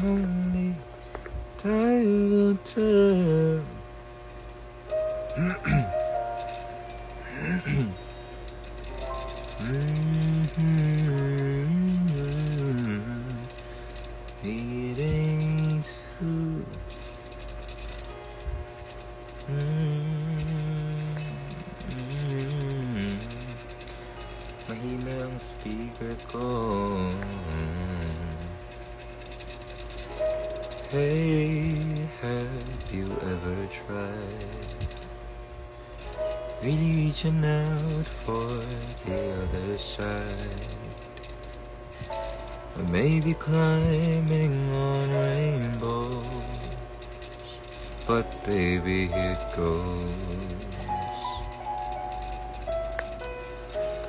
only time will tell. Leading to mahina ang speaker ko. Hey, have you ever tried really reaching out for the other side? Or maybe climbing on rainbows, but baby, here goes.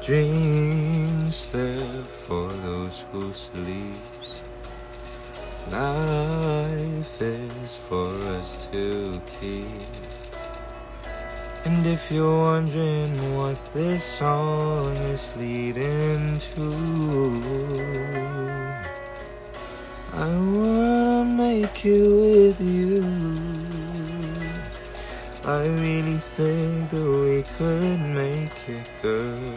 Dreams there for those who sleeps. Life is for us to keep. And if you're wondering what this song is leading to, I wanna make it with you. I really think that we could make it, girl.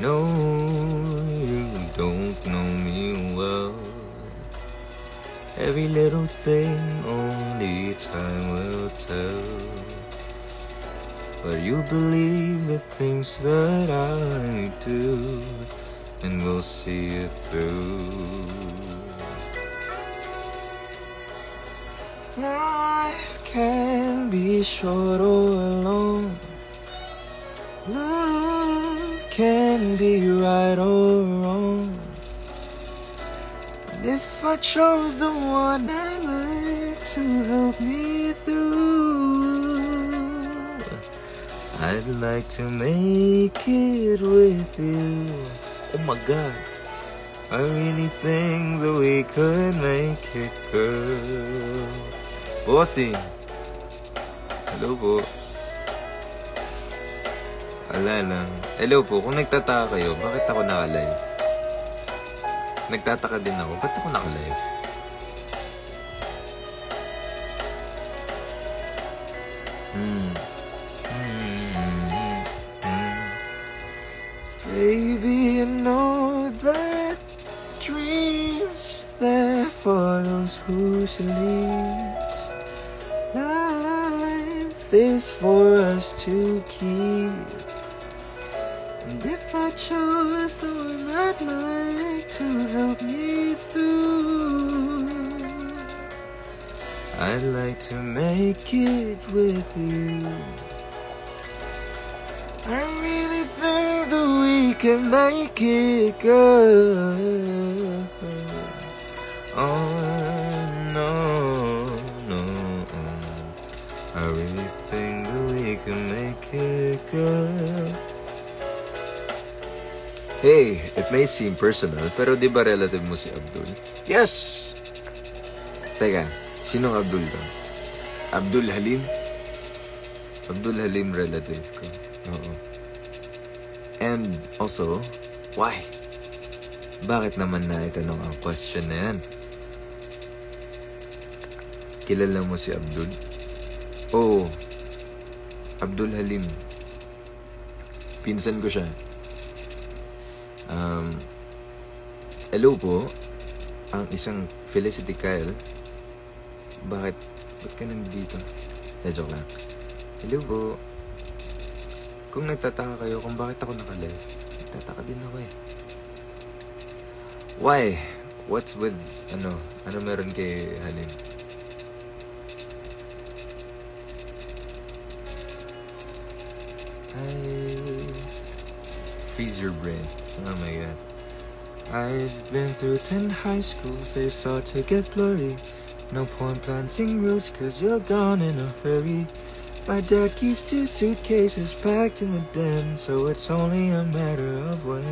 No, you don't know me well. Every little thing only time will tell. But you believe the things that I do, and we'll see it through. Life can be short or long. Love can be right or wrong. And if I chose the one I like to help me through, I'd like to make it with you. Oh my God, I really think that we could make it, girl. Bossing, hello po. Wala lang. Hello po, kung nagtataka kayo, bakit ako naka-live? Nagtataka din ako, ba't ako naka-live? Baby, you know that dreams there for those who sleeps. Life is for us to keep. And if I chose the one I'd like to help me through, I'd like to make it with you. I really think that we can make it, girl. Oh no, no, I really think that we can make it, girl. Hey, it may seem personal, pero di ba relative mo si Abdul? Yes! Teka, sinong Abdul ka? Abdul Halim? Abdul Halim relative ko. Oo. And also, why? Bakit naman na itanong ang question na yan? Kilala mo si Abdul? Oo. Abdul Halim. Pinsan ko siya. Hello po, ang isang Felicity Kyle. Ba't ka nandito? Joke lang. Hello po. Kung nagtataka kayo kung bakit ako naka-live, nagtataka din ako eh. Why? What's with, ano meron kay Halim? Freeze your brain. Oh my God. I've been through 10 high schools, they start to get blurry. No point planting roots cause you're gone in a hurry. My dad keeps 2 suitcases packed in the den, so it's only a matter of when.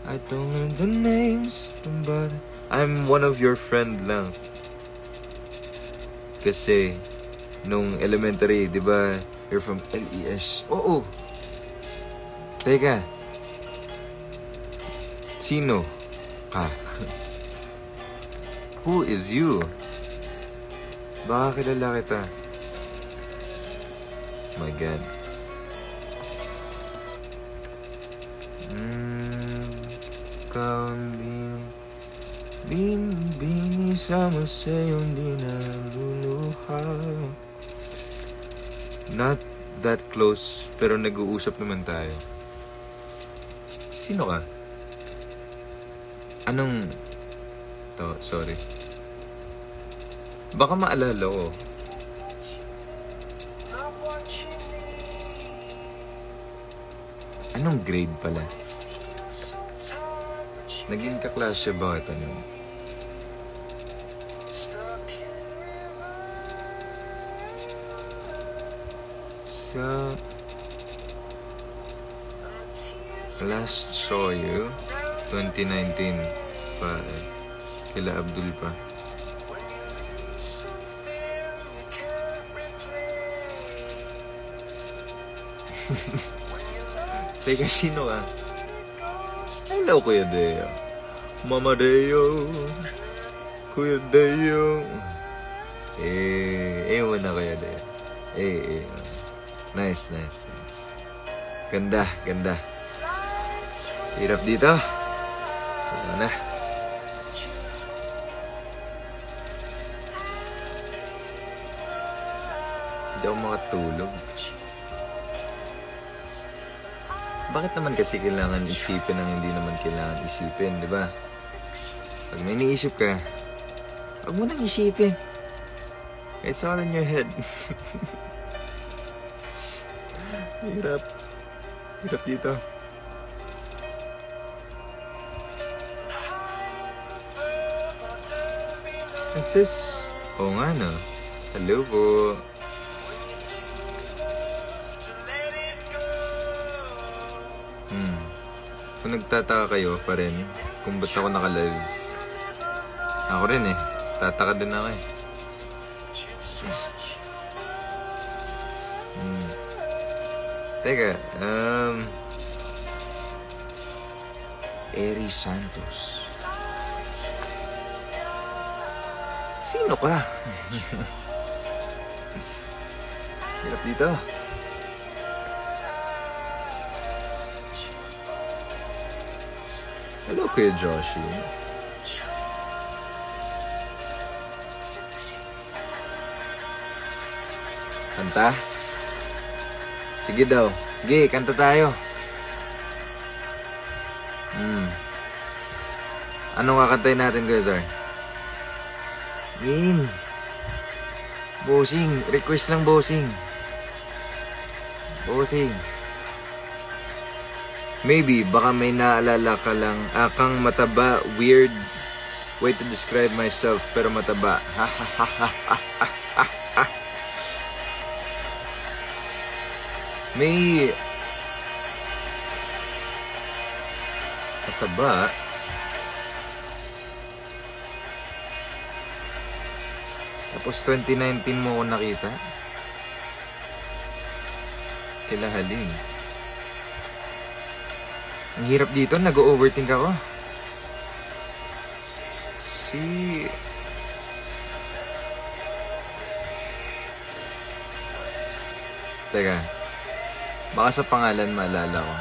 I don't learn the names, but I'm one of your friend lang. Kasi nung elementary, di ba, you're from LES. Oo. Teka. Sino ka? Who is you? Baka kilala kita. Oh my God. Ikaw ang binisama sa'yong di naluluha. Not that close, pero nag-uusap naman tayo. Sino ka? Anong... sorry. Baka maalala ko. Anong grade pala? Naging kaklasya ba ito nyo? Last saw you 2019 pa kila Abdul pa. Teka, sino ka? Hello, Kuya Deo. Mama Deo. Kuya Deo. Ewan na Kuya Deo. Nice. Ganda. Hirap dito. Wala na. Hindi ako makatulog. Bakit naman kasi kailangan isipin ang hindi naman kailangan isipin, di ba? Pag may iniisip ka, huwag mo nang isipin. It's all in your head. Hirap dito. Is this? Oo nga no. Hello po. Kung nagtataka kayo pa rin kung ba't ako naka-live, ako rin tataka din ako Teka, Eri Santos. Sino ka? Hirap dito. Hello, Kuya Joshi. Kanta? Sige daw. Sige, kanta tayo. Anong kakantayin natin, Kuya Zar? Game. Bossing. Request lang, bossing. Maybe, baka may naalala ka lang. Kang mataba, weird way to describe myself, pero mataba. May mataba. Tapos 2019 mo ako nakita. Kila Halim. Ang hirap dito, nag-overthink ako. Teka, baka sa pangalan maalala ko.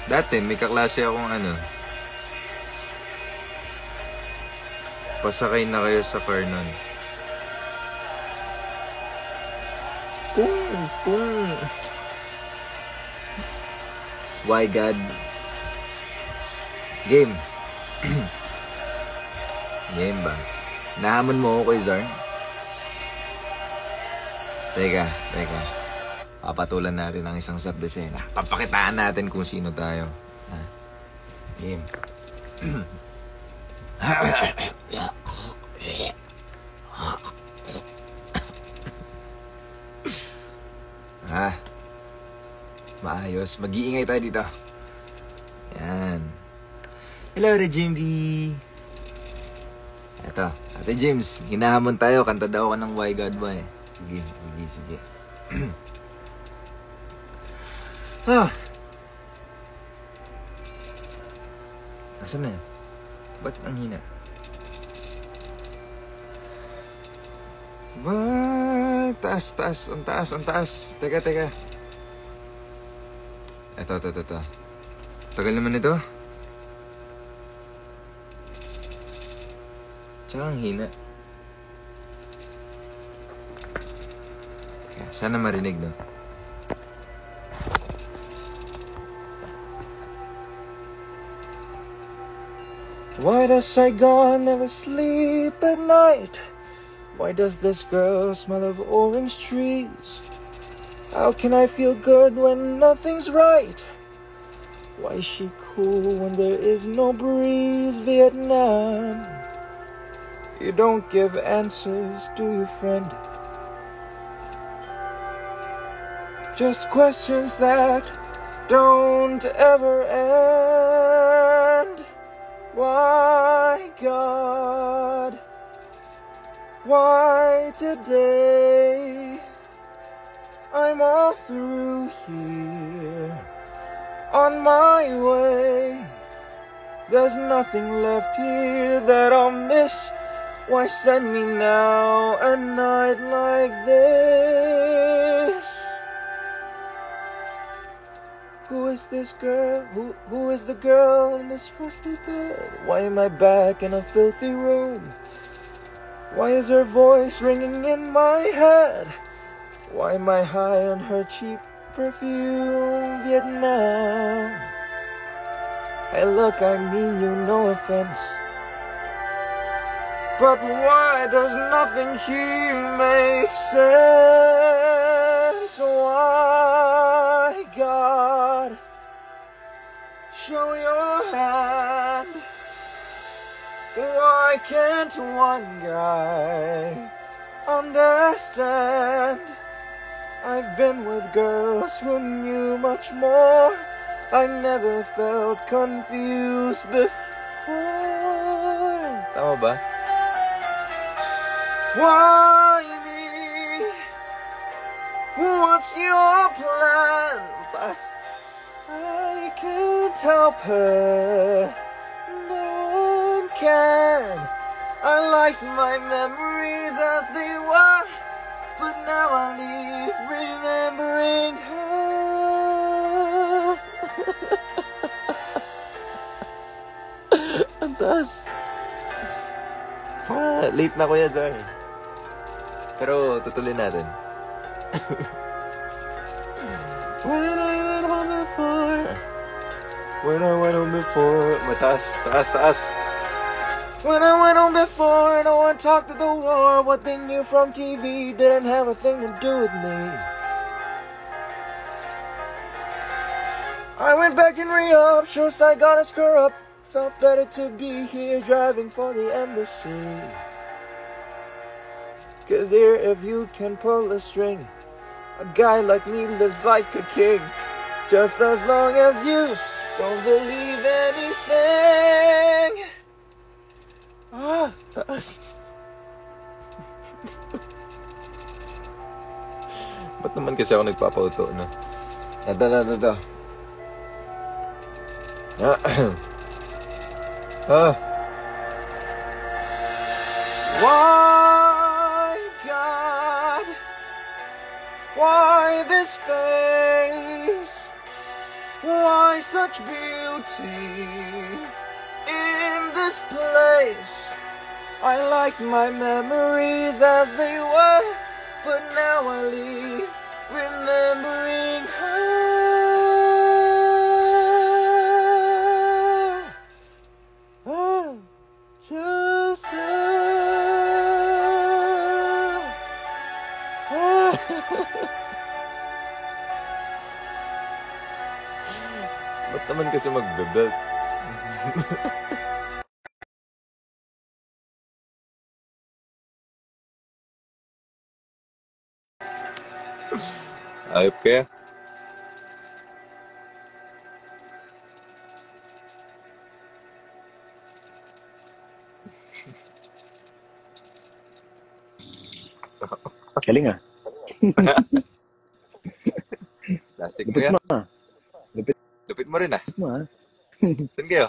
Dati, may kaklase akong pasakay na kayo sa car nun. Kung why God? Game. Game ba? Nahamon mo ako kay Zarn? Teka. Papatulan natin ang isang subdesena. Papakitaan natin kung sino tayo. Game. Maayos. Mag-iingay tayo dito. Yan. Hello, Regimby. Eto, Ate James, hinahamon tayo. Kanta daw ka ng Why God Why. Sige. Asan na yan? Ba't ang hina? What? Taas. Ang taas. Teka. Ito. Tagal naman ito. Tsaka ang hina. Sana marinig, no? Why does Saigon never sleep at night? Why does this girl smell of orange trees? How can I feel good when nothing's right? Why is she cool when there is no breeze? Vietnam, you don't give answers, do you, friend? Just questions that don't ever end. Why, God? Why today? I'm all through here, on my way. There's nothing left here that I'll miss. Why send me now a night like this? Who is this girl? Who is the girl in this rusty bed? Why am I back in a filthy room? Why is her voice ringing in my head? Why am I high on her cheap perfume? Vietnam. Hey look, I mean you, no offense, but why does nothing here make sense? Why, God, show your hand? Why can't one guy understand? I've been with girls who knew much more. I never felt confused before. Tama ba? Why me? What's your plan? I can't help her. No one can. I like my memories as they were, but now I leave remembering her. Ang taas. Late na Kuya Zar. Pero tutuloy natin. When I went home before. Taas. When I went home before, no one talked of the war. What they knew from TV didn't have a thing to do with me. I went back and re-up, sure Saigon is corrupt. Felt better to be here driving for the embassy. Cause here if you can pull a string, a guy like me lives like a king. Just as long as you don't believe anything. Taas. Ba't naman kasi ako nagpapauto, no? Ito. Why, God? Why this face? Why such beauty in this place? I like my memories as they were, but now I leave remembering her. Just Ba't naman kasi magbe-belt? Ayop kaya? Galing ah. Plastic mo yan. Lupit Lupit mo rin ah. mo ah. Saan kayo?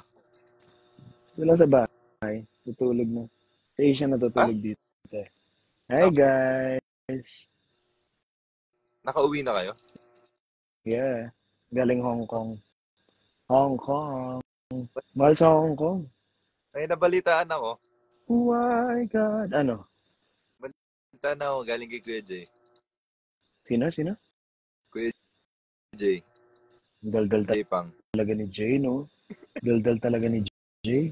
Wala sa bahay. Tutulog na. Kaya siya natutulog dito. Hi, guys. Nakauwi na kayo? Yeah. Galing Hong Kong. Hong Kong. Mahal sa Hong Kong. Ay, nabalitaan ako. Why, God? Ano? Balitaan ako galing kay Kuya Jay. Sino? Kuya Jay. Daldal Jay Pang. talaga ni Jay, no? Daldal talaga ni Jay.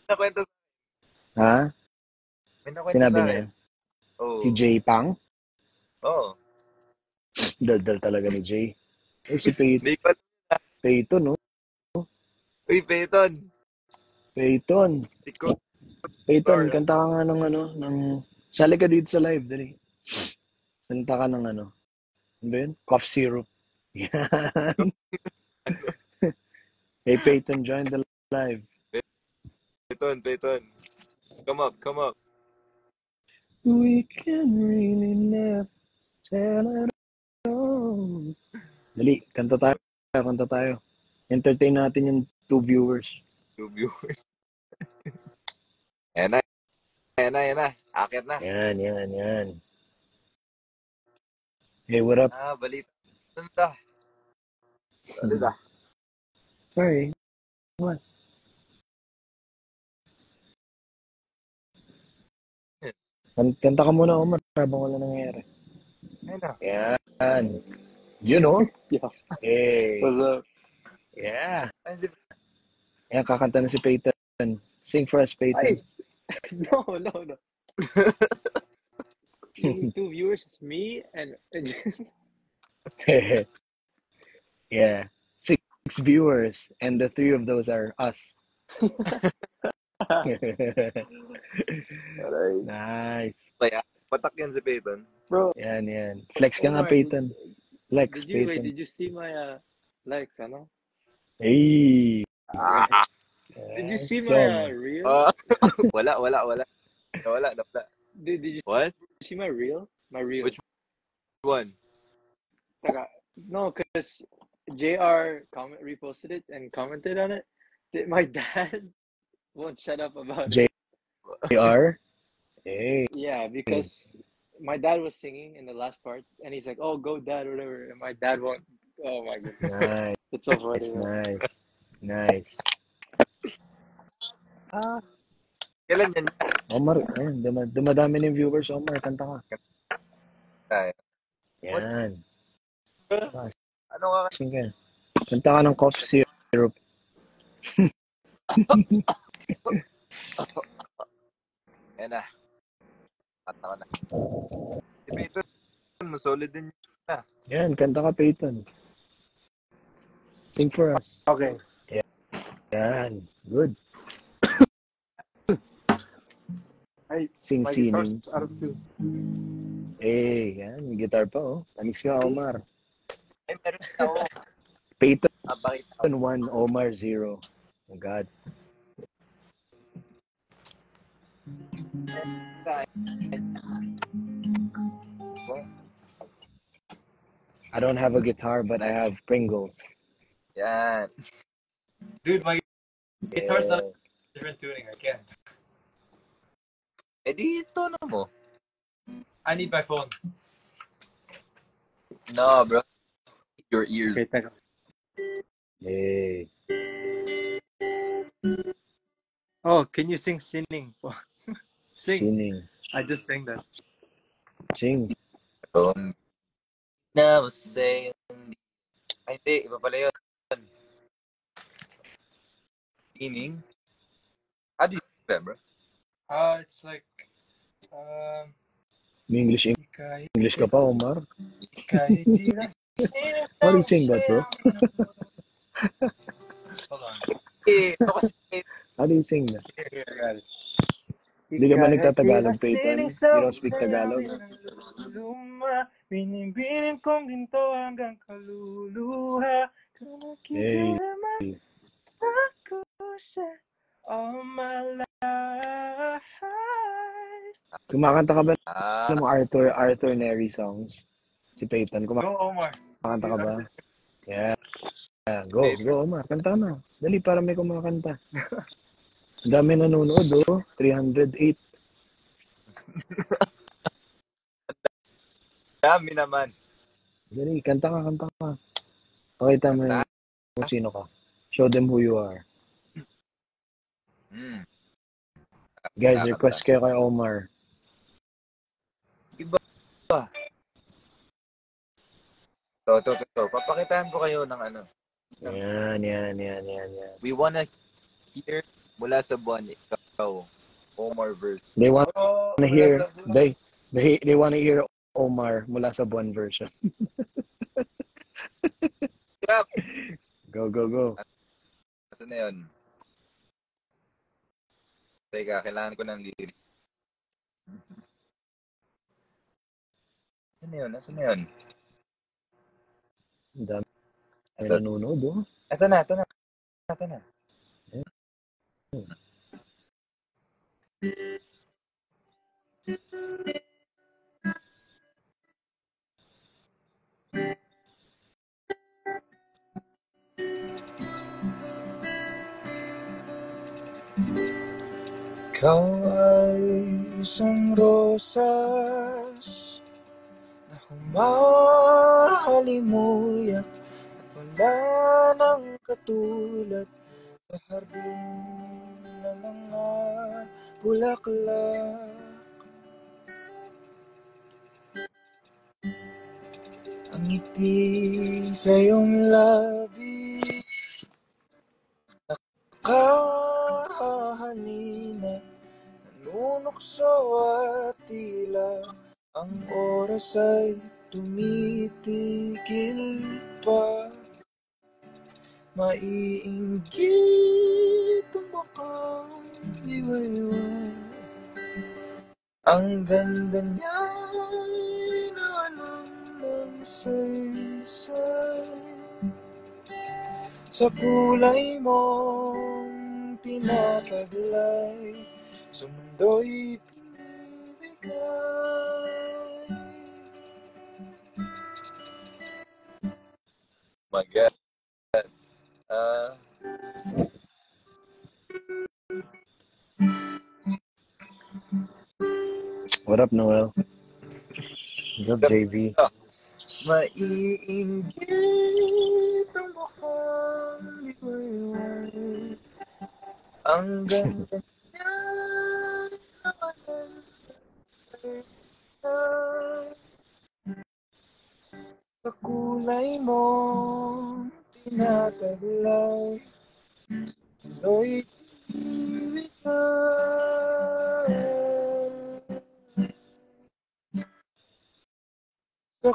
Nakwento Ha? May nakwento Sinabi sa niya? akin. Oh. Si Jay Pang? Oo. Daldal talaga ni Jay. Eh, si Peyton, no? Uy, Peyton. Peyton, kanta ka nga ng sali ka dito sa live, dali. Kanta ka ng ano ba yun? Cough syrup. Yan. Hey, Peyton, join the live. Peyton. Come up. We can really never tell it all. Dali, kanta tayo. Entertain natin yung 2 viewers. 2 viewers. Ayan na. Akit na. Yan. Hey, what up? Balita. Balita. Sorry. What? Kanta ka muna, Omar, habang wala nangyayari. Ayan na. Yan. You know? Yeah. Hey. What's up? Yeah. Yan, kakanta na si Peyton. Sing for us, Peyton. Ay! No. Yung 2 viewers is me and Yeah. 6 viewers, and the 3 of those are us. Nice. Kaya, patak yan si Peyton. bro. Yan. Flex ka nga, Omar, Peyton. Flex, Peyton. Did you see my likes, ano? Hey. Did you see my reel? Wala. Did you What? see my reel? My reel. Which one? No, because JR reposted it and commented on it. My dad won't shut up about it. JR? Hey. Yeah, because my dad was singing in the last part, and he's like, "Oh, go, dad," or whatever. And my dad won't. Oh my goodness. Nice. It's so funny. Nice. Kailan yan? Omar, ayun, dumadami ng viewers. Omar, kanta ka. Yan. Ano ka? Sige. Kanta ka ng cough syrup. Yan na. Kanta ka na. Si Peyton, solid din na. Yan, kanta ka, Peyton. Sing for us. Okay. Yan. Good. Sing. Out of 2. Eh, yan. May guitar pa, oh. Tanis ka, Omar. Ay, meron na ako. Peyton Bakit 1, Omar 0. Oh, God. I don't have a guitar, but I have Pringles. Yan. Dude, my guitar's not different tuning. I can't. Di ito na mo. I need my phone. No, bro. Your ears. Okay, thank you. Hey. Oh, can you sing Sing? Singing. I just sang that. Sing. Never say. Ay, hindi. Iba pala yun. Meaning? How do you do that, bro? It's like, May English ka pa, Omar? How How do you sing that, bro? Hold on. How do you sing that? Here, I got it. Hindi ka ba nagtatagalog, Peyton? You don't speak Tagalog? Binibining kong ginto hanggang kaluluha. Hey. Ako siya all my life. Kumakanta ka ba ng mga Arthur Neri songs? Si Peyton, Go, Omar. kumakanta ka ba? Yeah. Go, Omar. Kanta na. Dali, para may kumakanta. Ang dami nanonood, 308. Dami naman. Dali, kanta ka. Pakita mo kung sino ka. Show them who you are. Guys, request kayo kay Omar. Iba. To. Papakitaan ko kayo ng ano. Yan. We wanna hear mula sa buwan ikaw. Omar verse. They wanna hear they wanna hear Omar mula sa buwan version. Yep. Go. Asan na yun? Teka, kailangan ko ng lyrics. Asan na yun? Ang dami nanonood, Ito na. Ikaw ay isang rosas na humahalimuyak at wala nang katulad sa hardin ng mga bulaklak. Ang ngiti sa iyong labi nakahalina, nanunukso at tila ang oras ay tumitigil pa. Maiinggit ang bakang liwayway. Ang ganda niya'y nawalan ng saysay. Sa kulay mong tinataglay, sa mundo'y pinibigay. My God. What up, Noel? What up, JV? Maiinggit ang bakang liwayway. Ang ganda niya naman sa kulay mong tinataglay, mundo'y pinibigay. Sa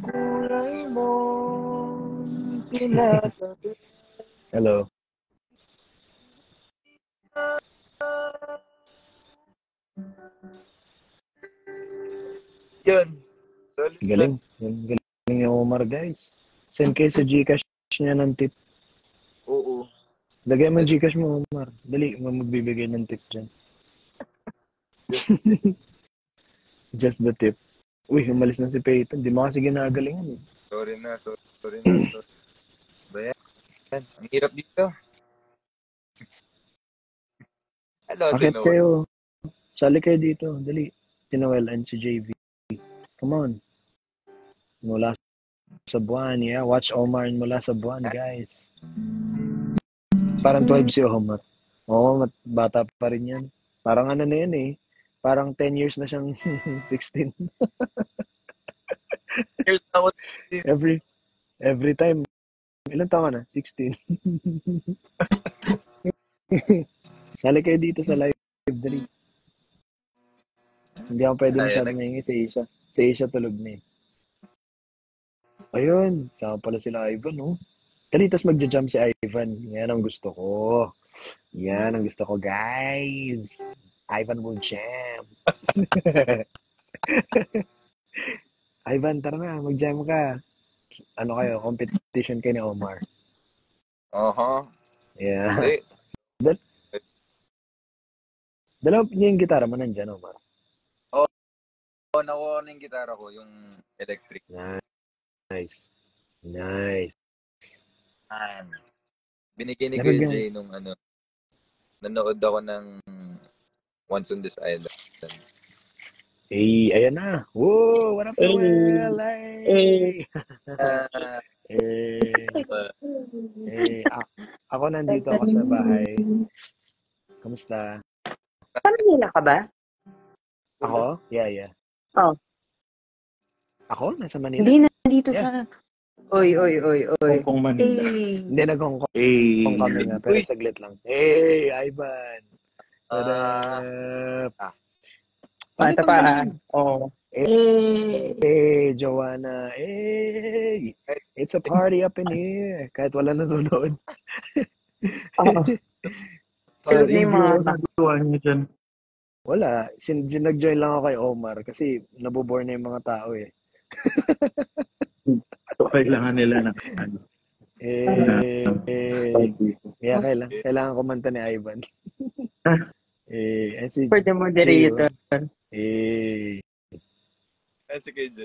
kulay mong tinataglay. Hello. Yun. Solid. Galing ni Omar, guys. Send kayo sa Gcash niya ng tip. Oo. Lagay mo Gcash mo, Omar. Dali, magbibigay ng tip dyan. Just the tip. Uy, umalis na si Peyton. Di mo kasi ginagalingan. Sorry na. Bayan. Ang hirap dito. Hello, Bakit Noel. kayo? Sali kayo dito. Dali. Si Noel and si JV. Come on. Mula sa buwan. Yeah, watch Omar mula sa buwan, guys. Parang 12 si Omar. Oo, bata pa rin yan. Parang ano na yan eh. Parang 10 years na siyang 16. Here's how Every time. Ilan taon ka na? 16. Sali kayo dito sa live. Dali. Hindi ako pwede masyado maingay sa Asia. Sa Asia tulog na eh. Ayun. Sama pala sila Ivan, no? Dali, tas magja-jump si Ivan. Yan ang gusto ko. Yan ang gusto ko, guys. Ivan will jam. Ivan, tara na. Mag-jam ka. Ano kayo? Competition kayo ni Omar. Yeah. Dalawa yung gitara mo nandyan, Omar. Nakuha na yung gitara ko, yung electric. Nice. Binigay ni Pero Kuya guys, Jay nung nanood ako ng Once on This Island. ayan na. Whoa, what up, Noel? Hey! Ah, Ako nandito ako sa bahay. Kamusta? Sa Manila ka ba? Ako? Yeah. Oh. Ako? Nasa Manila? Hindi, nandito Yeah. siya. Oy. Hongkong, Manila. Hindi, nag-Hong Kong Hey. kami nga, pero saglit lang. Hey, Ivan! What up? Ito pa. Oh. Hey, Joanna! Hey! It's a party up in here. Kahit wala nanonood. Oo. Tulog na yung mga Nagawa niyo dyan. Wala. Nag-join lang ako kay Omar kasi nabobore na yung mga tao eh. So, kailangan nila na Kaya kailangan kumanta ni Ivan. Si for the moderator. si KJ.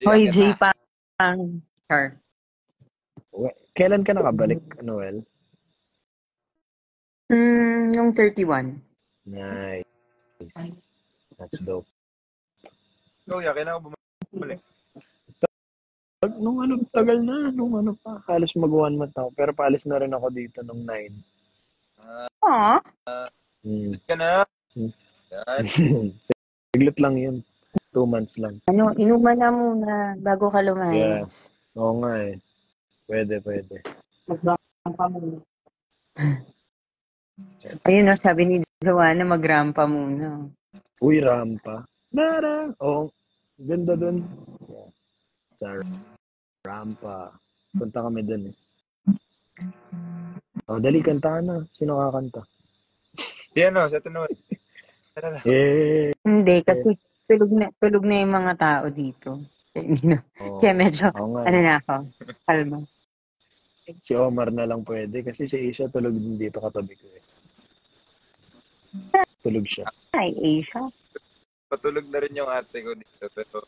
Hoy, J pang. Char. Kailan ka nakabalik, Noel? Yung 31. Nice. That's dope. Kuya, kailangan bumalik. Nung tagal na. Nung pa. Halos mag-1 month ako. Pero paalis na rin ako dito nung 9. Aww. Ka na? Yan. Saglit lang yun. 2 months lang. Inuman na muna bago ka lumayas. Oo nga eh. Pwede. Magrampa muna. Ayun sabi ni Joanna, magrampa muna. Uy, rampa. Nara! Ganda dun. Sa rampa. Punta kami dun eh. Dali, kanta na. Sino kakanta? Sa tunod. Hindi, kasi tulog na yung mga tao dito. Kaya medyo, na ako. Kalma. Si Omar na lang pwede kasi si Asia tulog din dito katabi ko eh. Tulog siya. Hi, Asia. Patulog na rin yung ate ko dito pero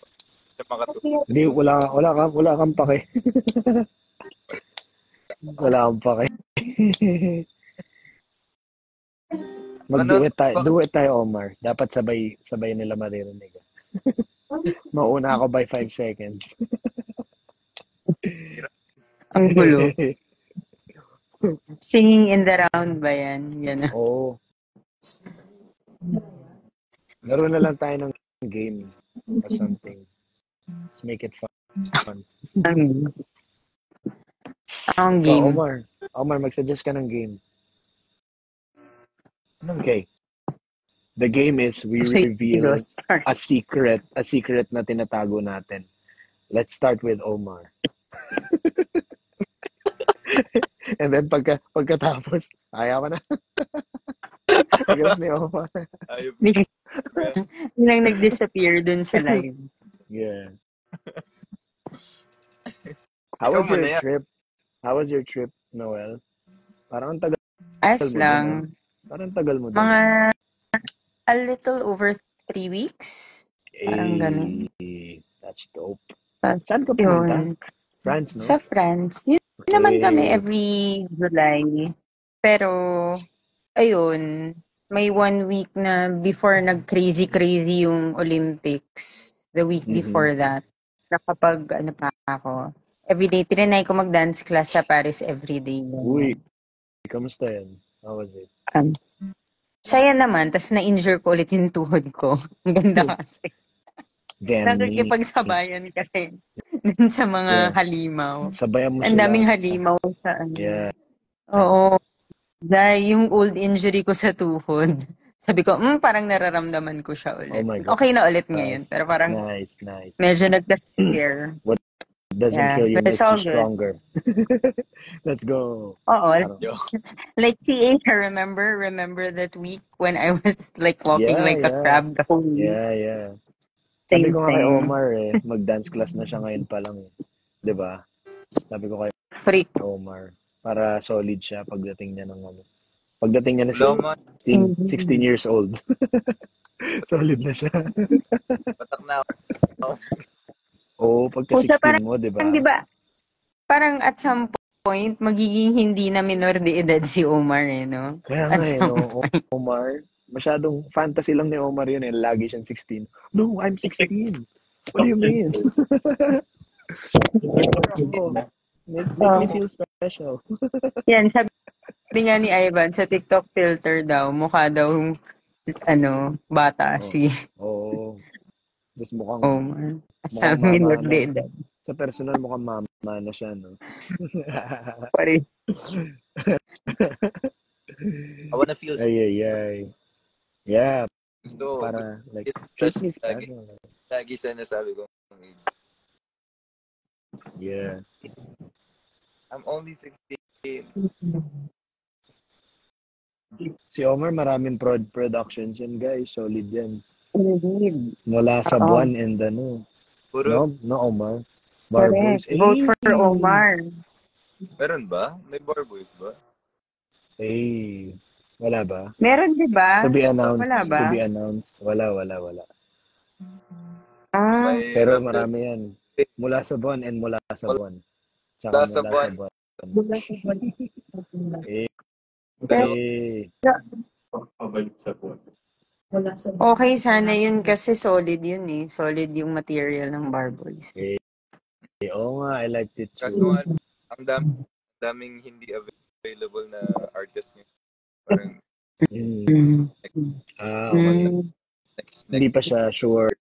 siya makatulog. Hindi, wala kang pake. Wala kang pake. Mag-duet tayo, Omar. Dapat sabay nila maririnig. Mauna ako by 5 seconds. Ang gulo. Singing in the round ba yan? Yan. Oo. Laro na lang tayo ng game or something. Let's make it fun. Ang game. Omar, mag-suggest ka ng game. Okay. The game is we reveal a secret na tinatago natin. Let's start with Omar. And then pagkatapos, ayaw na. Pagkatapos ni Omar. Lang nag-disappear dun sa live. Yeah. How was your trip, Noel? Parang tagal lang. Parang tagal mo din. Mga a little over 3 weeks. Parang ganun. That's dope. Saan ka pumunta? France, no? Sa France. Yun naman kami every July. Pero, ayun, may 1 week na before nag-crazy yung Olympics. The week before that. Nakapag, pa ako. Everyday, tinanay ko mag-dance class sa Paris everyday. Uy, kamusta yan? How was it? Saya naman, tas na-injure ko ulit yung tuhod ko. Ang ganda kasi. Nakikipagsabayan kasi dun sa mga halimaw. Sabayan mo sila. Ang daming halimaw sa Yeah. Oo. Dahil yung old injury ko sa tuhod, sabi ko, parang nararamdaman ko siya ulit. Okay na ulit ngayon, pero parang nice. medyo nagka-scare. What doesn't kill you makes you stronger. Let's go. Oo. Like si Asia, remember that week when I was like walking like a crab the whole week? Yeah. Sabi ko nga kay Omar mag-dance class na siya ngayon pa lang eh. 'Di ba? Sabi ko kay Omar para solid siya pagdating niya ng Pagdating niya na 16 years old. Solid na siya. Patak na ako. pagka Pucha, 16 mo, di ba? di ba, parang at some point, magiging hindi na minor de edad si Omar no? Kaya At nga some no, point. Omar, masyadong fantasy lang ni Omar yun lagi siyang 16. No, I'm 16. What do you mean? Oh, make me feel special. Yan, sabi nga ni Ivan, sa TikTok filter daw, mukha daw, bata si Just mukhang Omar. Sa mama minor na. de edad. Sa personal, mukhang mama na siya, no? Pare. I wanna feel Ay. Yeah, gusto. para like, treat me special. Lagi siya nasabi ko. Yeah. I'm only 16. Si Omar, maraming productions yan, guys. Solid yan. Indeed. Mula sa buwan and Puro, no, Omar. Bar Boys. Vote for Omar. meron ba? May bar boys ba? Wala ba? Meron, di ba? To be announced. Wala ba? To be announced. Wala. May Pero marami yan. Mula sa buwan and mula sa buwan. Tsaka Mula sa buwan. Pabalik sa buwan. Okay, sana yun kasi solid yun eh. Solid yung material ng Bar Boys. Oo nga, I liked it too. Kaso nga, ang daming hindi available na artists niya. Parang, next Hindi pa siya sure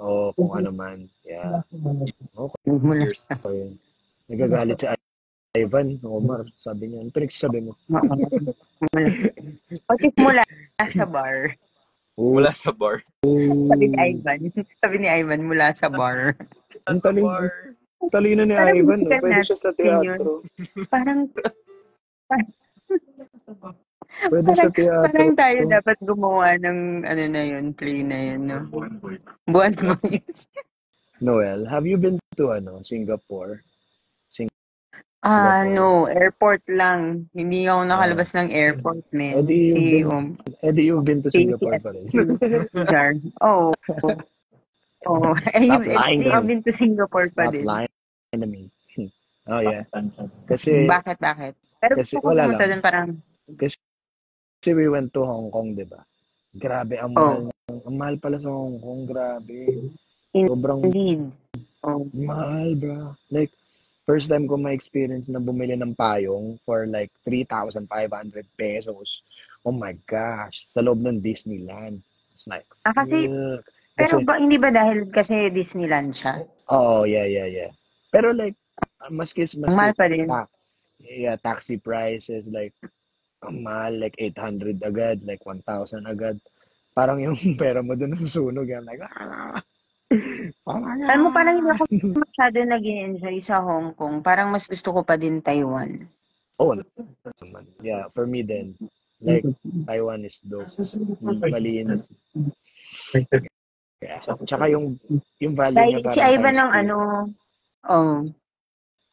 o kung ano man. Yeah. Okay. So, yun. Nagagalit si Ivan, Omar, sabi niya. Ano pinagsasabi mo? Bakit mula sa bar? mula sa bar. Sabi ni Ivan, mula sa bar. Ang talino ni Parang Ivan, no? musical Pwede siya sa teatro. Parang Pwede sa teatro. parang tayo dapat gumawa ng play na yun, no? Buwan Boys. Noel, have you been to Singapore? No, airport lang. Hindi ako nakalabas ng airport, man. Eddie, you've been to Singapore pa rin. Oh. Stop lying to You've been to Singapore pa din. Stop lying to me. Oh, yeah. Kasi, Bakit? Pero kasi kung wala pumunta lang. dun parang, Kasi we went to Hong Kong, di ba? Grabe, ang mahal pala sa Hong Kong, grabe. Sobrang indeed. mahal, bro. Like, first time ko ma-experience na bumili ng payong for like 3,500 pesos. Oh my gosh. Sa loob ng Disneyland. It's like, pero hindi ba dahil kasi Disneyland siya? Oh, yeah. Pero like, maski mahal pa rin. Taxi prices, like, mahal, like 800 agad, like 1,000 agad. Parang yung pera mo doon nasusunog. I'm like, Alam mo, parang hindi ako masyado nag-enjoy sa Hong Kong. Parang mas gusto ko pa din Taiwan. Oh, yeah, for me then, like, Taiwan is dope. Malinis. Yeah. Tsaka yung value niya Si Ivan ang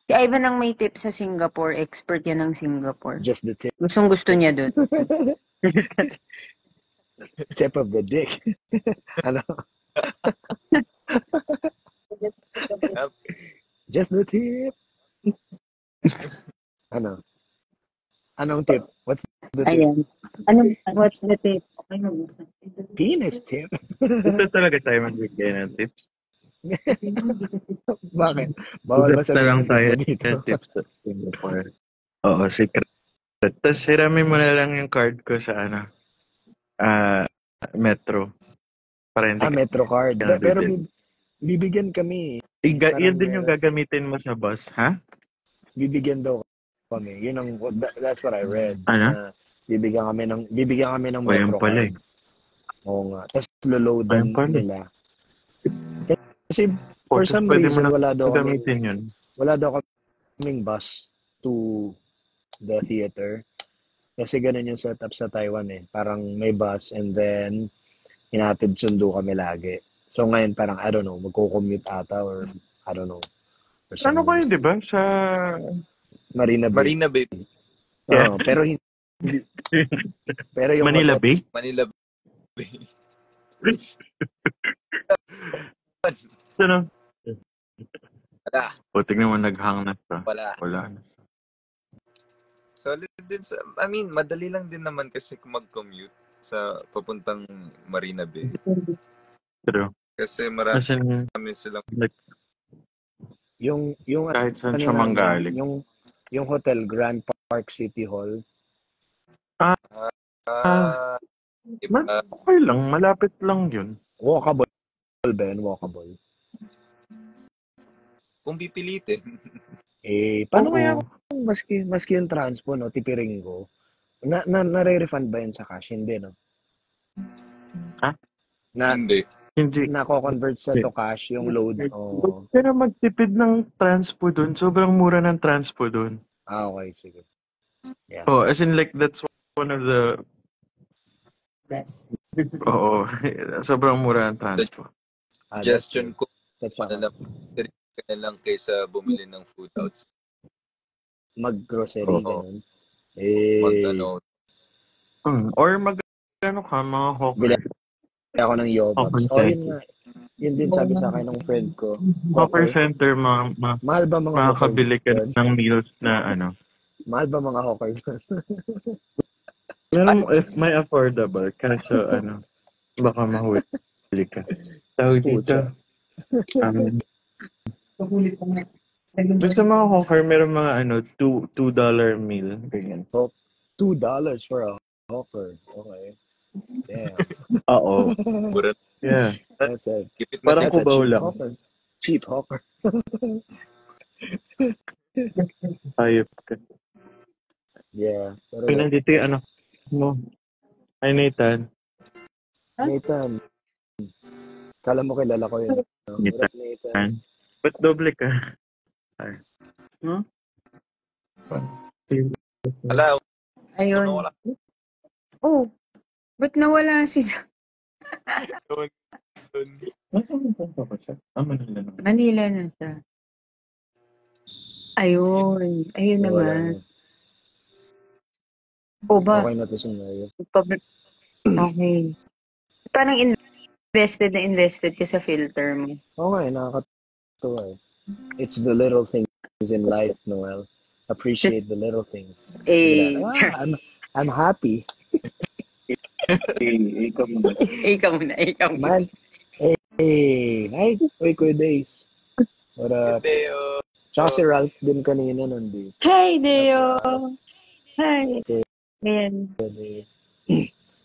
si Ivan ang may tip sa Singapore. Expert yan ng Singapore. Just the tip. Gusto niya dun. Tip of the dick. Just the tip. Anong tip? What's the tip? Ayan. What's the tip? Penis tip. Ito talaga tayo magbigay ng tips. Bakit? Bawal ba na lang tayo dito? tips sa Singapore. Oo, secret. Tapos hiramin mo na lang yung card ko sa Metro. Para hindi Metro card. Pero bibigyan kami. Yun din yung gagamitin mo sa bus, ha? Bibigyan daw kami. That's what I read. Bibigyan kami ng Metro card. Oo nga. Tapos loloadan nila. Kasi for some reason wala daw kaming bus to the theater. Kasi ganun yung setup sa Taiwan eh. Parang may bus and then hinatid sundo kami lagi. So ngayon parang, I don't know, magko-commute ata or I don't know. Ano ko yun, di ba? Sa Marina Bay. Yeah. Pero hindi. Pero yung Manila Bay? Manila Bay. Ano? Wala. Buti naman naghang na siya. Wala na siya. Solid din I mean, madali lang din naman kasi mag-commute sa papuntang Marina Bay. True. Kasi marami silang like, yung kahit saan siya manggaling. Yung hotel Grand Park City Hall. Okay lang, malapit lang yun. Walkable ba yun? Walkable. Kung pipilitin. Paano kaya kung maski yung transpo, no, tipiring ko, nare-refund ba yun sa cash? Hindi, no? Hindi. Nako-convert sa to cash yung load. Oh. Pero magtipid ng transpo dun. Sobrang mura ng transpo dun. Okay, sige. Yeah. Oh, as in like, that's one of the... Best. Oo. Sobrang mura ng transpo. Suggestion ko, That's ka lang kaysa bumili ng food outs. Mag-grocery, ganun. Or mga hawker. Bili ako ng Yobabs. Yun nga. Yun din sabi sa akin ng friend ko. Hawker center, mahal ba mga makakabili ka ng meals na Mahal ba mga hawker? If may affordable, kaso baka mahuli ka. Tawag dito. Basta mga hawker, meron mga $2 meal. Ganyan. $2 for a hawker. Okay. Damn. Oo. Yeah. That's it. Parang kubaw lang. Cheap hawker. Ayop ka. Yeah. Pero nandito yung anak mo. Hi, Nathan. Nathan. Kala mo kilala ko yun. Nathan. Ba't doble ka? Hello. Ayun. Oh. Ba't nawala si Manila na siya. Ayun. Ayun naman. Ba? Okay na to si Mario. Okay. Parang invested ka sa filter mo. Okay, nakakatuwa eh. It's the little things in life, Noel. Appreciate the little things. I'm happy. Ikaw muna. Man, hi, Kuya Days. What up? Tsaka si Ralph din kanina nandito. Hi, Deo! Hi! Ayan.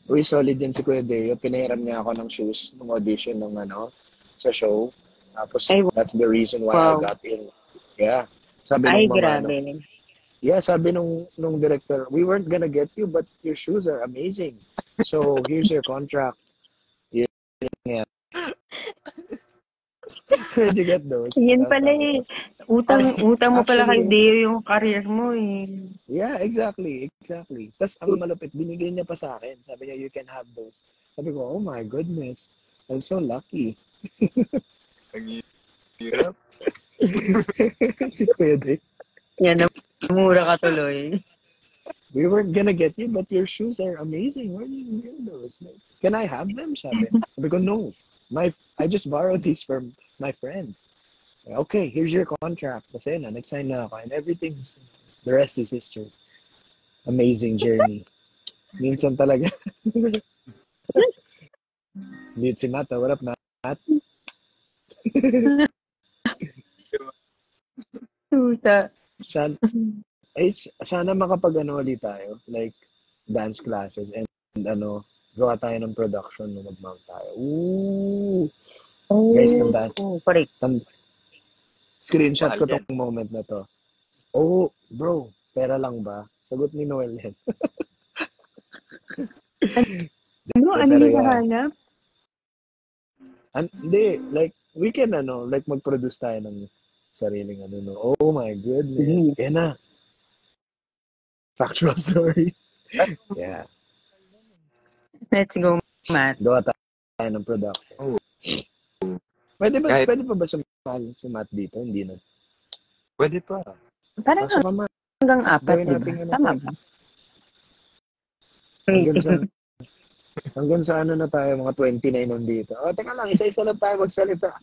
Uy, solid din si Kuya Deo. Pinahiram niya ako ng shoes nung audition ng sa show. Tapos, that's the reason why I got in. Yeah. Sabi nung grabe. Sabi nung director, we weren't gonna get you, but your shoes are amazing. So, here's your contract. Yeah. Where'd you get those? Yan pala eh. Utang mo pala kay Deo yung career mo eh. Yeah, exactly. Tapos ang malupit, binigay niya pa sa akin. Sabi niya, you can have those. Sabi ko, oh my goodness. I'm so lucky. Ang hirap. Si Kuya Dave. Yan, mura ka tuloy. We weren't gonna get you, but your shoes are amazing. Where did you get those? Like, can I have them? Sabi ko, no. I just borrowed these from my friend. Okay, here's your contract. Kasi nag-sign na ako. And the rest is history. Amazing journey. Minsan talaga. Dito si Matt. What up, Matt? Tuta. Sana ulit tayo. Like, dance classes and gawa tayo ng production nung mag-mount tayo. Ooh! Guys, tandaan. Correct. Screenshot ko tong moment na to. Oh, bro, pera lang ba? Sagot ni Noel yan. Ano yung nahanap? Hindi, like, we can, mag-produce tayo ng sariling Oh my goodness. Yan na. Factual story. Yeah. Let's go, Matt. Gawa tayo ng production. Pwede pa ba si Matt dito? Hindi na. Pwede pa. Parang hanggang 4, diba? Tama ba? Hanggang sa na tayo, mga 29 nandito. Teka lang, isa-isa lang tayo magsalita.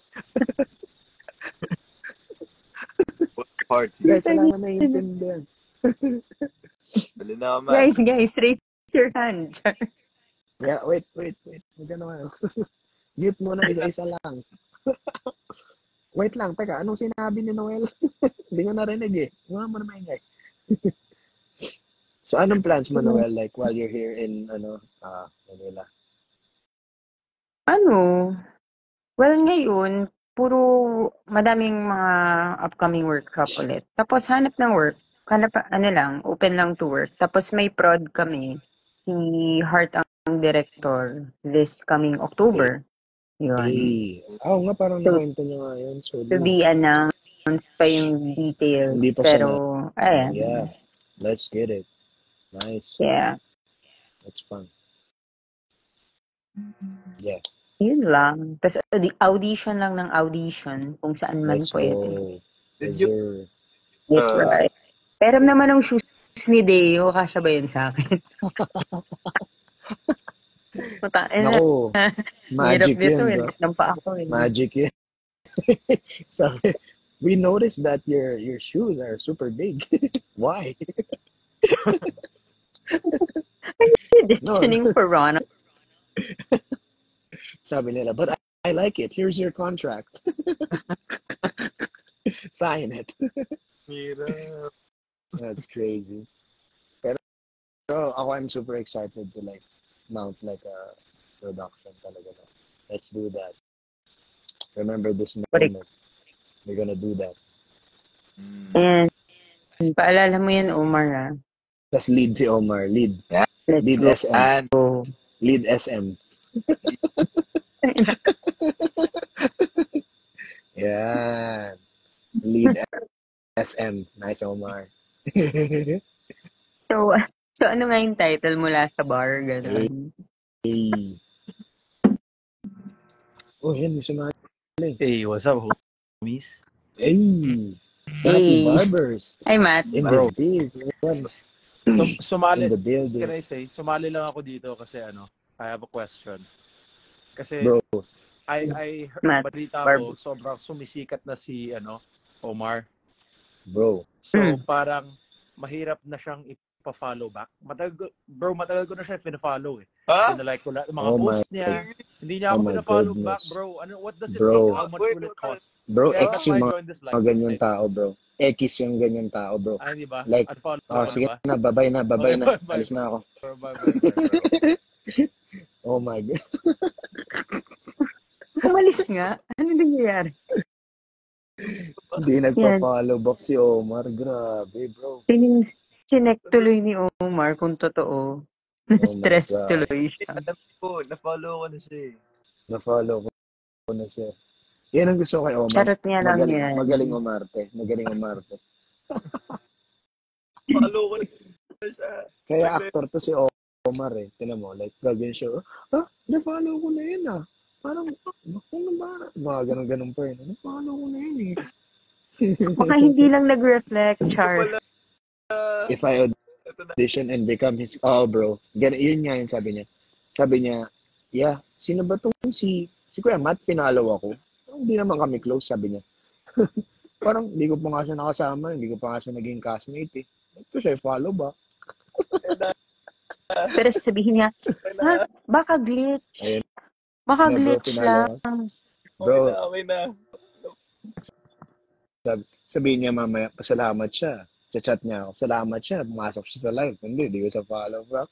party. Guys, wala na naiintindihan. Dali na, man. Guys, raise your hand. Yeah, wait. Huwag ka naman. Mute mo na, isa-isa lang. Wait lang, teka, anong sinabi ni Noel? Hindi ko narinig eh. Wala mo na maingay. So, anong plans mo, Noel, like, while you're here in, Manila? Well, ngayon, puro madaming mga upcoming workshop ulit. Tapos, hanap ng work. Open lang to work. Tapos, may prod kami. Si Hart ang director this coming October. Yun. Hey. Oo nga, parang nakwento niyo nga yun. So, To be announced pa yung details. Hindi pa Pero, siya ayan. Yeah. Let's get it. Nice. Yeah. That's fun. Yeah. Yun lang. Tapos, audition lang ng audition kung saan man Let's pwede. go. Did Yes, you, sir. That's right. Pero naman ang shoes ni Deo, kasya ba yun sa akin? Naku, magic Hirap dito, yun, bro. ng pa ako. Magic yun. Sabi, we noticed that your shoes are super big. Why? Auditioning for Ron. Sabi nila, but I like it. Here's your contract. Sign it. hirap. That's crazy. Pero ako, I'm super excited to like mount like a production talaga. Let's do that. Remember this moment. We're gonna do that. And paalala mo yan, Omar, ha? Tapos lead si Omar. Lead. Yeah. Lead go. SM. And Lead SM. Yan. Lead SM. Nice, Omar. So ano nga yung title mula sa bar? Ganun. Hey. Oh, yan. May sumali. Hey, what's up, homies? Hey. Matty Hey. Barbers. Hi, Matt. In Bro. this biz. Sumali, In the building. can I say, sumali lang ako dito kasi I have a question. Kasi Bro. I Matt, balita ko, sobrang sumisikat na si Omar. Bro. So, parang mahirap na siyang ipa-follow back. Matagal ko na siya pina-follow eh. Ha? Like ko mga Oh post my- niya. Hindi niya ako Oh my pina-follow back, goodness. bro. What does it Bro. take? How much will it cost? Bro, Kaya X ba't yung I mga join this live? ganyang tao, bro. X yung ganyang tao, bro. Ay, di ba? Like, Unfollow Oh, ko sige na ba? na, babay na. Okay, bye. Alis na ako. Bye. Oh my God. Umalis nga. Ano nangyayari? Hindi nagpa-follow back si Omar. Grabe, bro. Sinek tuloy ni Omar kung totoo. Stress God. tuloy siya. Alam ko, na-follow ko na siya eh. Na-follow ko na siya. Yan ang gusto ko kay Omar. Charot niya lang yan. Magaling umarte. Follow ko na siya. Kaya actor to si Omar eh. Tinan mo, like, gagawin siya. Na-follow ko na yun ah. Parang, ano ba? Mga ganun pa yun. Na-follow ko na yun eh. Baka hindi lang nag-reflect, Char. If I audition and become his... Oh, bro. Yun nga yun sabi niya. Sabi niya, yeah, sino ba tong si Kuya Matt, pinalo ako. Hindi naman kami close, sabi niya. Parang, hindi ko pa nga siya nakasama. Hindi ko pa nga siya naging castmate eh. Ito siya, follow ba? Pero sabihin niya, baka glitch. Ayun. Baka Bro, glitch pinalo lang. Bro, Okay na. sabihin niya mamaya, pasalamat siya. Chat niya ako, salamat siya. Pumasok siya sa live. Hindi ko siya follow, bro.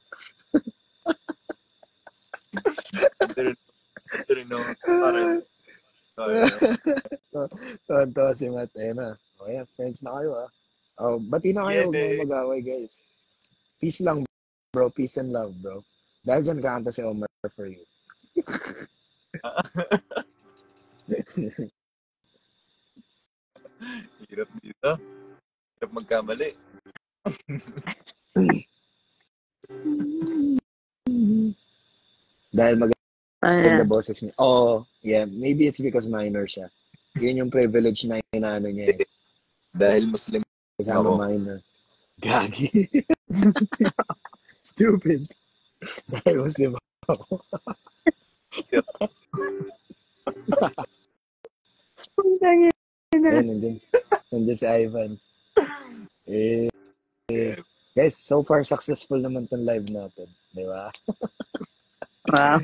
Tonto si Matt. Ayun na. Okay, friends na kayo ah. Oh, bati na kayo. Huwag mo mag-away, guys. Peace lang, bro. Peace and love, bro. Dahil dyan kakanta si Omar for you. Hirap dito. Hirap magkamali. Dahil maganda boses niya. Oh, yeah. Maybe it's because minor siya. Yun yung privilege na inaano niya eh. Dahil Muslim Kasama ako. minor. Gagi. Stupid. Dahil Muslim ako. Ayun, nandun si Ivan. Guys, so far successful naman tong live natin. Di ba? Wow.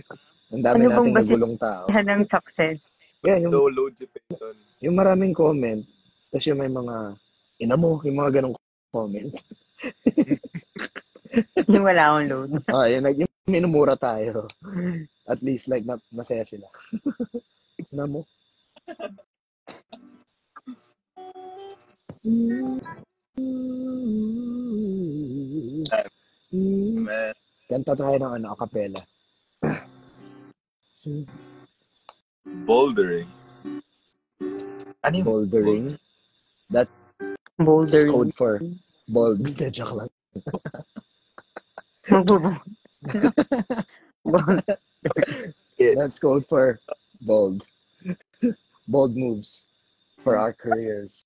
Ang dami Ano bang nating nagulong tao. basihan ng success? Yeah, yung, Low load si Peyton. yung maraming comment, tapos yung may mga, ina mo, yung mga ganong comment. Yung wala akong load. Yung minumura tayo. At least, like, masaya sila. Ina mo. Man. Kanta tayo ng acapella. Bouldering. Ano yung Bouldering. That's Bouldering. code for bold. Joke lang. That's code for bold. Bold moves for our careers.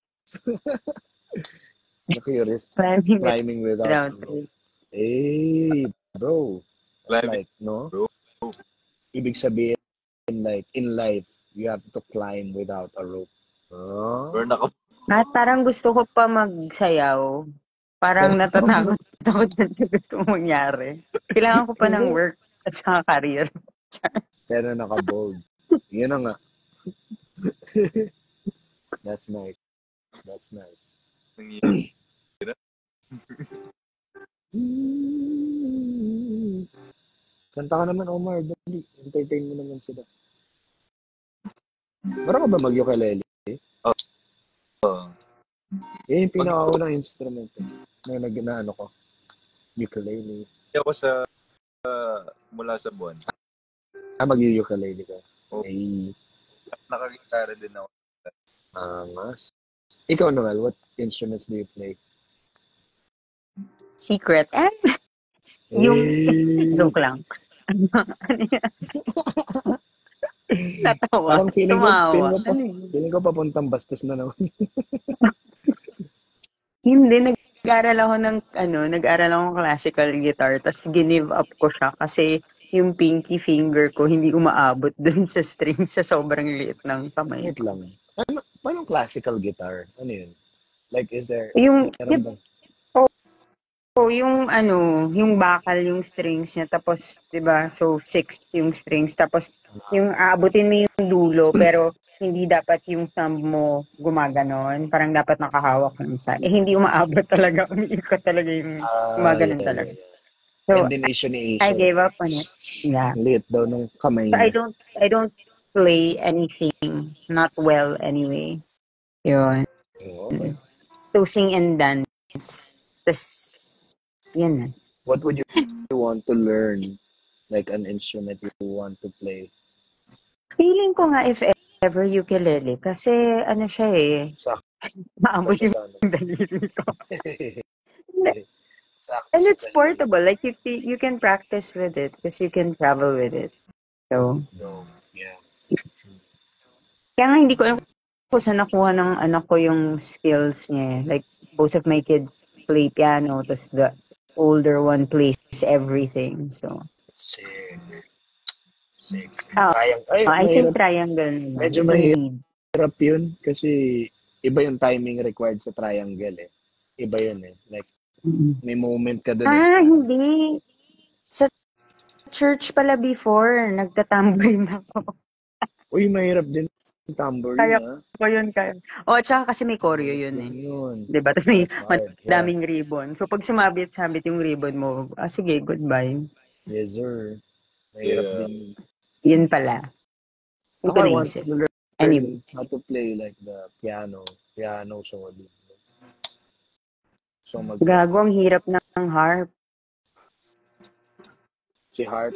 Curious. Climbing without rope. Hey, bro. That's like, no? Bro. Ibig sabihin, like, in life, you have to climb without a rope. At parang gusto ko pa magsayaw. Parang natatakot ako dyan sa gusto mangyari. Kailangan ko pa ng work at saka career. Pero naka-bold. Yun na nga. That's nice. That's nice. Kanta ka naman, Omar. Dali. Entertain mo naman sila. Marami ka ba mag-ukulele? Yung pinakaunang instrument na ano ko. Ukulele. Ako sa mula sa buwan. Mag-ukulele ka. Ay. Nakagitara din ako. Mas. Ikaw, Noel, what instruments do you play? Secret. Yung joke lang. Natawa. Parang feeling Tumawa. ko papuntang bastos na naman. Hindi, nag-aral ako ng classical guitar, tapos give up ko siya kasi yung pinky finger ko hindi umaabot dun sa string sa sobrang liit ng kamay. Wait lang. Paano classical guitar? Ano yun? Like, is there... yung bakal yung strings niya, tapos, diba, so 6 yung strings, tapos yung aabutin mo yung dulo, pero hindi dapat yung thumb mo gumaganon, parang dapat nakahawak ng isa. Hindi umaabot talaga, umiikot talaga yung gumaganon talaga. So, I gave up on it. Yeah. Liit daw ng kamay niya. So, I don't play anything, not well anyway. Yun. Okay. So, sing and dance. Tapos, yun. What would you want to learn? Like an instrument you want to play? Feeling ko nga if ever ukulele. Kasi ano siya maabot yung daliri ko. And it's portable. Like you can practice with it because you can travel with it. So, yeah. Kaya nga hindi ko alam kung saan nakuha ng anak ko yung skills niya. Like, both of my kids play piano, tapos the older one plays everything. So, Sick. I think triangle. Medyo mahirap yun kasi iba yung timing required sa triangle eh. Iba yun eh. Like, may moment ka doon. Hindi. Sa church pala before, nagtatamboy na ako. Uy, mahirap din yung tambourine. Kaya ko yun. Tsaka kasi may choreo yun eh. Diba? Tapos may daming ribbon. So, pag sumabit-sabit yung ribbon mo, sige, goodbye. Yes, sir. Mahirap din. Yun pala. I want to learn how to play like the piano solo. So, Gago, ang hirap ng harp. Si harp?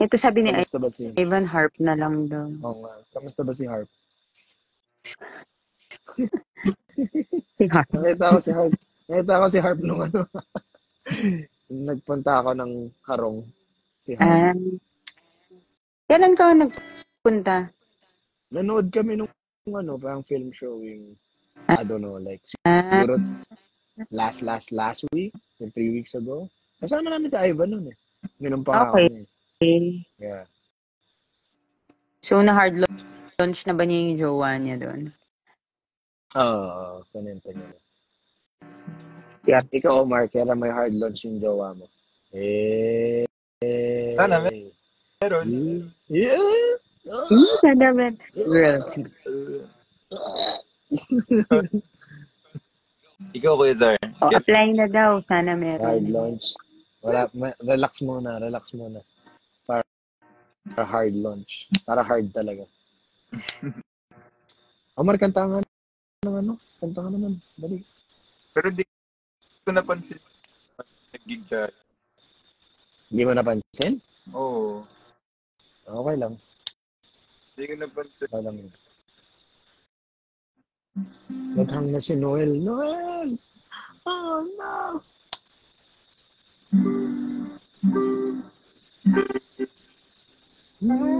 Ito sabi ni si Ivan, harp na lang daw. Oo nga. Kamusta ba si harp? Si harp. Nakita ko si harp nung nagpunta ako ng Harong. Si harp. Kailan ka nagpunta? Nanood kami nung parang film showing. I don't know, like siguro last week, 3 weeks ago. Kasama namin sa Ivan nun eh. Minum pa ako eh. Yeah. So, na-hard launch na ba niya yung jowa niya doon? Kanenta niya. Yep. Ikaw, Omar, kaya may hard launch yung jowa mo. Sana meron. Yeah. Sana meron. Real. Ikaw, Kuya Zar. Apply na daw. Sana meron. Hard launch. Wala, relax muna. Para hard launch. Para hard talaga. Omar, kanta nga ng ano? Kanta ka naman. Dali. Pero di ko napansin. Nag-gig ka. Hindi mo napansin? Oo. Okay lang. Hindi ko napansin. Okay lang. Naghang na si Noel. Noel! Oh, no!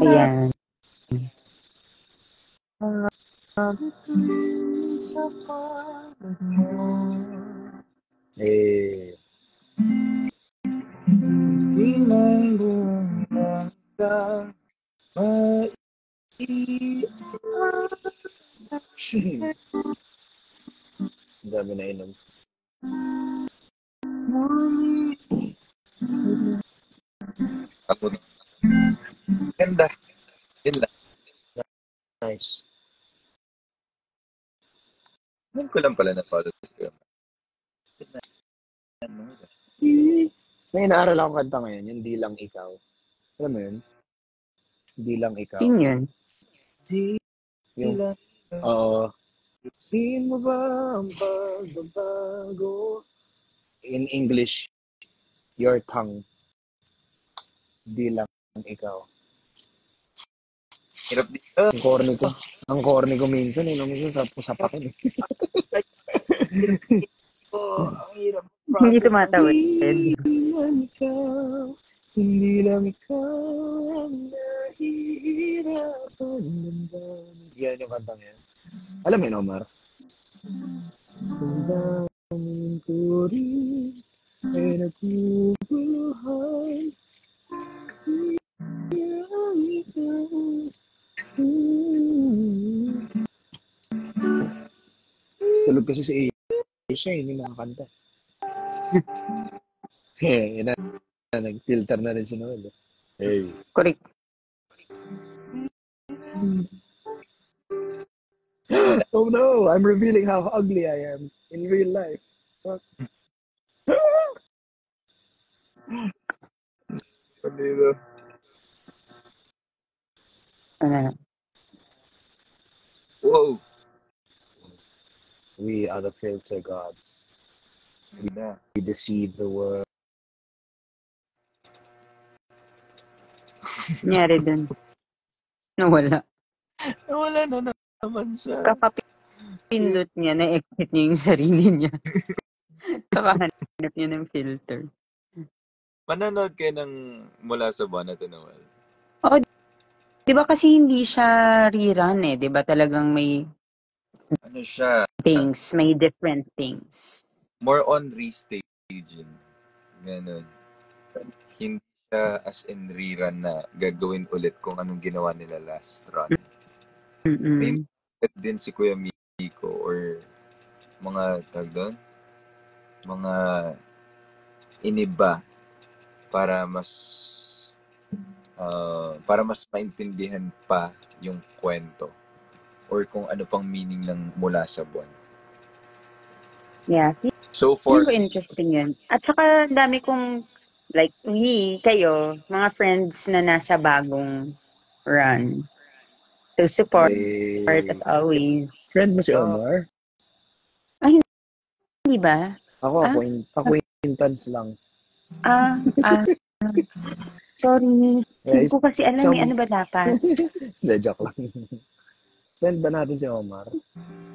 Ayan. Eh, Di man bumangga, ang dami na inom. Ako na. Ganda. Yun lang. Nice. Ngayon ko lang pala na-follow sa Kuya. May inaaral akong kanta ngayon, yung Di Lang Ikaw. Alam mo yun? Di Lang Ikaw. Sino yun? Yung, oo. Sin mo ba ang pagbabago? In English, your tongue. Di lang ikaw. Hirap dito. Ang corny ko minsan, minsan sa pakin. Ang hirap. Hindi tumatawid. Hindi lang ikaw ang nahihirapan damdamin. Yan yung kantang yan. Alam mo yun, Omar? Damdamin ko rin ay naguguluhan. Tulog kasi si Asia, hindi makakanta. Yun na, nag-filter na rin si Noel. Hey. Correct. Oh no, I'm revealing how ugly I am in real life. Wow. We are the filter gods. We deceive the world. Nangyari dun. Nawala. Wala na naman siya. Kakapindot niya, na-exit niya yung sarili niya. Kakahanap niya ng filter. Manonood kayo ng Mula sa Buwan na Noel? Oo, di ba kasi hindi siya rerun eh? Di ba talagang may Ano siya? things, may different things. More on restaging. Ganun. Hindi siya as in rerun na gagawin ulit kung anong ginawa nila last run. May din si Kuya Miko or mga tag doon, mga iniba para mas maintindihan pa yung kwento or kung ano pang meaning ng Mula sa Buwan. Yeah. So for interesting yun. At saka dami kong like kayo, mga friends na nasa bagong run. So support as always. Friend mo si Omar? Ay, hindi ba? Ako, acquaintance lang. Sorry. Hindi ko kasi alam ano ba dapat. Joke lang. Friend ba natin si Omar?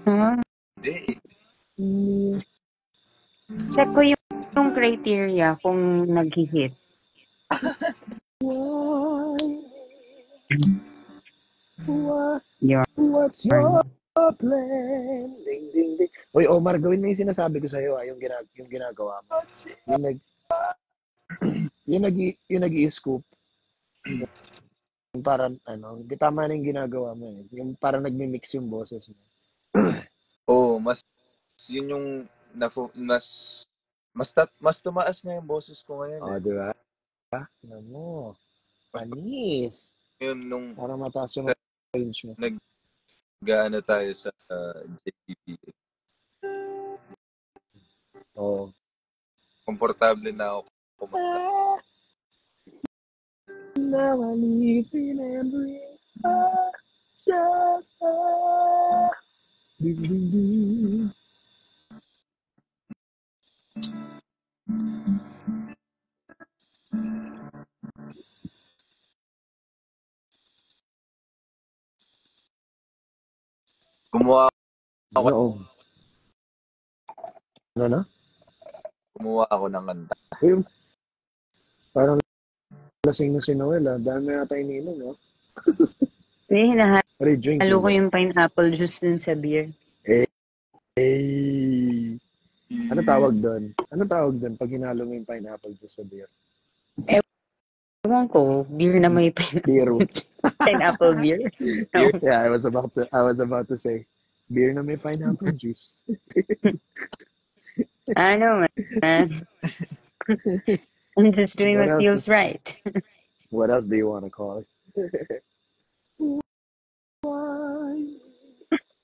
Hindi. Check ko yung criteria kung nag-hit. What's your plan? Ding, ding, ding. Uy, Omar, gawin mo yung sinasabi ko sa'yo, yung ginagawa mo. Yung nag-i-scoop. Yung parang, tama na yung ginagawa mo. Yung parang nagmi-mix yung boses mo. Oh, mas, yun yung, mas Mas tumaas na yung boses ko ngayon Oh, eh. di ba? Ano mo? Panis. Yun, nung Para mataas yung range mo. nag-gaano tayo sa JPP. Oo. Komportable na ako kumanta. Now I live in every just ding, ding, ding. Gumawa Oo. Ano? ako ng kanta. Uy, parang lasing na si Noel, ah. Dami yata ininom, no? Hindi, What are you drinking? hinahalo ko yung pineapple juice dun sa beer. Ano tawag doon? Pag hinalo mo yung pineapple juice sa beer? Ewan ko, beer na may pineapple. Beer. Pineapple beer? No. Yeah, I was about to say, beer na may pineapple juice. Ano man. I'm just doing what feels right. What else do you want to call it?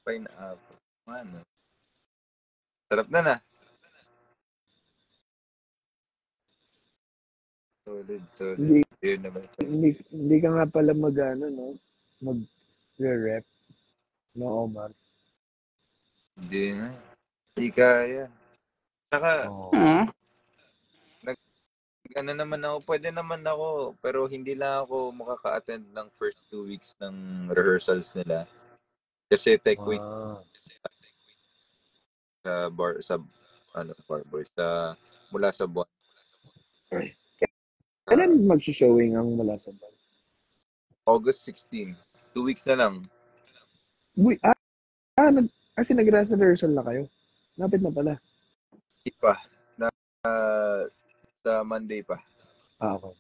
Pineapple. Ano? Sarap na. Solid. Beer na may pineapple. Hindi ka nga pala mag-rep. No, Omar. Hindi na. Hindi kaya. Saka, pwede naman ako, pero hindi lang ako makaka-attend ng first 2 weeks ng rehearsals nila. Kasi tech week sa bar boys mula sa buwan. Kailan mag-showing ang mula sa buwan? August 16. 2 weeks na lang. Uy, kasi nag-rehearsal na kayo. Lapit na pala. Hindi pa. Sa Monday pa. Okay.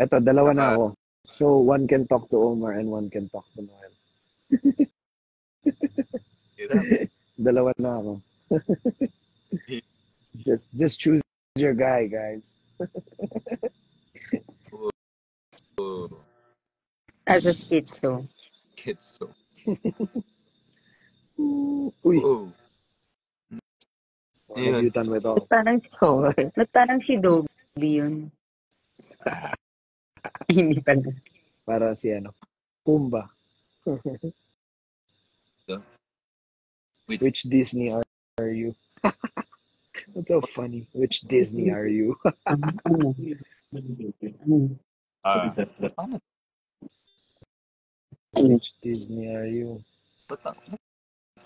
Eto, dalawa na ako. So, one can talk to Omar and one can talk to Noel. Dalawa na ako. just choose your guy, guys. As a schizo. Uy. Yun. Nabutan mo ito. Parang si Dobby yun. Hindi pala. Para si Pumba. Which Disney are you? That's so funny. Which Disney are you? Which Disney are you?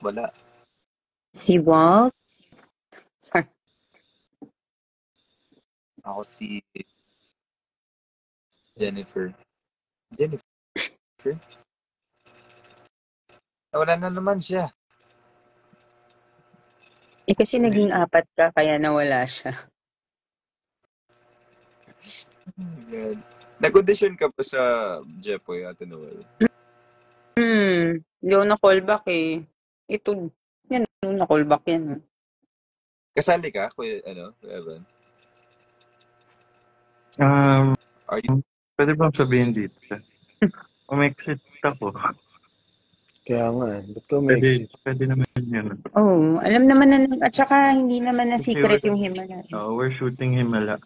Wala. Si Walt? Ako si Jennifer. Wala na naman siya. Kasi naging 4 ka, kaya nawala siya. Nag-audition ka pa sa Jepoy, Ate Noel? Hindi ako na-callback eh. Ito, yan, na-callback yan. Kasali ka, Kuya Evan? Pwede bang sabihin dito? Umexit ako. Kaya nga, ba't ka umexit? Pwede naman yun. Oh, alam naman na, at saka hindi naman na secret yung Himala. We're shooting Himala.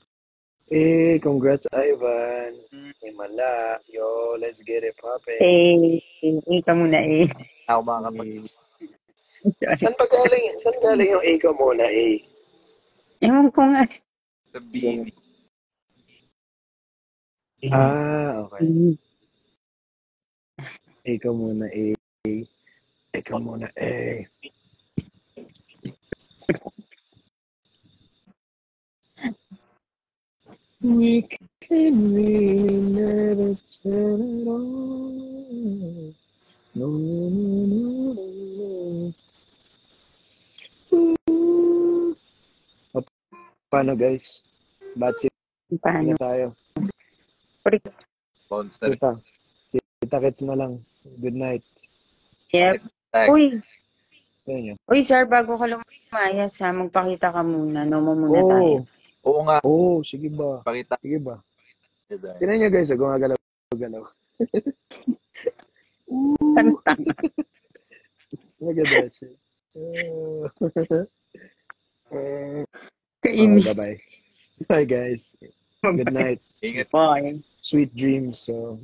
Congrats, Ivan. Himala. Yo, let's get it poppin'. Ika muna Ako makakapag- Saan galing yung ika muna Ewan ko nga. Sa Bini. Okay. Ika muna Ika muna We can really never turn it on. No. Paano guys? Batsit na tayo. Bounce na rin. Kita-kits na lang. Good night. Yep. Uy, Sir, bago ka Mayas ha, magpakita ka muna. No mo muna tayo. Oo nga. Sige ba? Pakita. Sige ba? Design. Tingnan niyo guys, gumagalaw-galaw. Tantang. Nagadiretso. Kainis. Bye-bye. Bye guys. Good night. Ingat. Bye. Sweet dreams. So,